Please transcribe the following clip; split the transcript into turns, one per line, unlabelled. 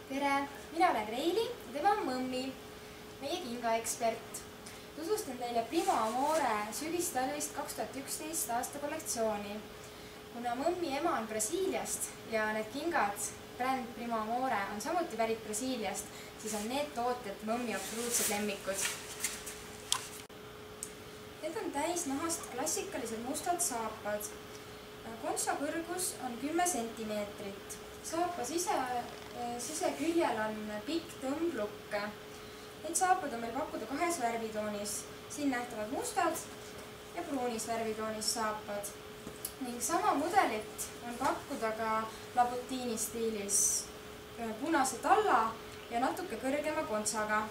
tere, mina olen Reili ja tema on Mõmmi, meie kingaekspert. Tutvustan teile Primo Amore sügistalvist 2011 aasta kollektsiooni. Kuna Mõmmi ema on Brasiiliast ja need kingad, bränd Primo Amore on samuti pärit Brasiiliast, siis on need tooted Mõmmi absoluutsed lemmikud. Need on täis nahast klassikalised mustad saapad. Kontsa kõrgus on 10 sentimeetrit. Saapa siseküljel on pikk tõmblukk. Neid saapad on meil pakkuda 2 värvitoonis. Siin nähtavad mustad ja pruunis värvitoonis saapad. Ning sama mudelit on pakkuda ka labutiini stiilis punase talla ja natuke kõrgema kontsaga.